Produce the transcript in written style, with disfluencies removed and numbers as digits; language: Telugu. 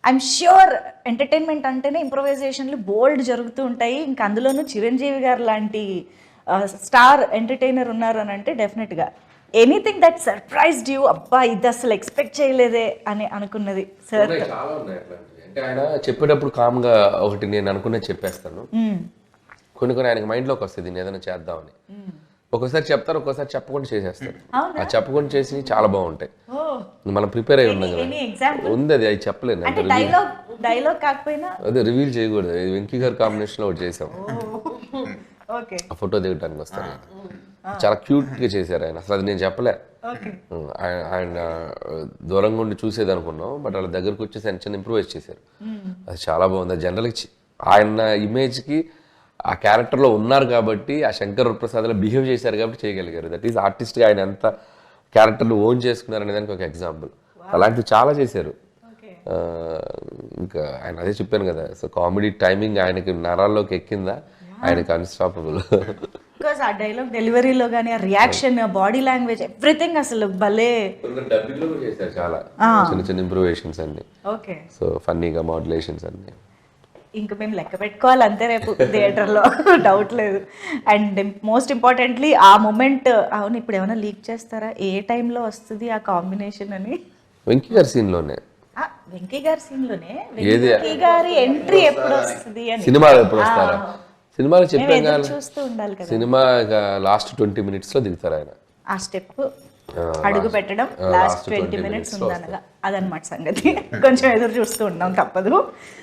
ఐఎమ్ ష్యూర్ ఎంటర్టైన్మెంట్ అంటేనే ఇంప్రొవైజేషన్లు బోల్డ్ జరుగుతూ ఉంటాయి. ఇంకా అందులోనూ చిరంజీవి గారు లాంటి స్టార్ ఎంటర్టైనర్ ఉన్నారు అని అంటే డెఫినెట్గా ఎనీథింగ్ దట్ సర్ప్రైజ్డ్ యూ, అబ్బా ఇది అసలు ఎక్స్పెక్ట్ చేయలేదే అని అనుకున్నది సార్? చాలా ఉన్నాయి అట్లాంటివి. అంటే ఆయన చెప్పేటప్పుడు కామ్గా ఒకటి నేను అనుకున్నది చెప్పేస్తాను. కొన్ని కొన్ని ఆయనకి మైండ్లోకి వస్తుంది నేను ఏదైనా చేద్దామని. ఒక్కోసారి చెప్తారు, ఒక్కోసారి చెప్పకుండా చేసేస్తారు. ఆ చెప్పకుండా చేసి చాలా బాగుంటాయి. మనం ప్రిపేర్ అయి ఉన్నాం కదా, ఉంది అది చెప్పలేను. డైలాగ్ కాకపోయినా అదే రివీల్ చేయకూడదు. వెంకీ గారు కాంబినేషన్ లో ఒకటి చేసాం, ఆ ఫోటో దిగడానికి వస్తాను. చాలా క్యూట్ గా చేశారు ఆయన. అసలు అది నేను చెప్పలే, ఆయన దూరంగా ఉండి చూసేది అనుకున్నాం. బట్ వాళ్ళ దగ్గరకు వచ్చేసి ఆయన చిన్న ఇంప్రూవైజ్ చేశారు. అది చాలా బాగుంది. జనరల్గా ఆయన ఇమేజ్ కి ఆ క్యారెక్టర్లో ఉన్నారు కాబట్టి, ఆ శంకర్ ప్రసాద్లో బిహేవ్ చేశారు కాబట్టి చేయగలిగారు. దట్ ఈస్ ఆర్టిస్ట్గా ఆయన ఎంత క్యారెక్టర్లు ఓన్ చేసుకున్నారు అనే దానికి ఒక ఎగ్జాంపుల్. అలాంటివి చాలా చేశారు. ఇంకా ఆయన అదే చెప్పాను కదా, సో కామెడీ టైమింగ్ ఆయనకి నరాల్లోకి ఎక్కిందా, ఆయనకి అన్స్టాపబుల్. బికాస్ ఆ డైలాగ్ డెలివరీలో కానీ, ఆ రియాక్షన్, బాడీ లాంగ్వేజ్, ఎవ్రీథింగ్ అసలు భలే. డబ్బింగ్లో కూడా చేశారు చాలా చిన్న చిన్న ఇంప్రూవేషన్స్ అన్ని. ఓకే, సో ఫన్నీగా మాడ్యులేషన్స్ అన్ని. ఇంకా మేము లెక్క పెట్టుకోవాలి అంతే రేపు థియేటర్లో, డౌట్ లేదు. అండ్ మోస్ట్ ఇంపార్టెంట్లీ ఆ మూమెంట్, అవును ఇప్పుడు ఏమైనా లీక్ చేస్తారా ఏ టైంలో వస్తుంది ఆ కాంబినేషన్ అని? వెంకీ గారి సీన్లోనే, వెంకీ గారి సీన్లోనే వెంకీ గారి ఎంట్రీ ఎప్పుడు వస్తుంది అని, సినిమాలో ఎప్పుడు వస్తారా? సినిమాలో చెప్పాం కదా, చూస్తూ ఉండాలి కదా. సినిమా లాస్ట్ 20 minutes లో దిగుతారు ఆయన. ఆ స్టెప్ అడుగు పెట్టడం లాస్ట్ 20 minutes ఉందనగా, అదనమాట సంగతి. కొంచెం ఎదురు చూస్తూ ఉన్నాం, తప్పదు.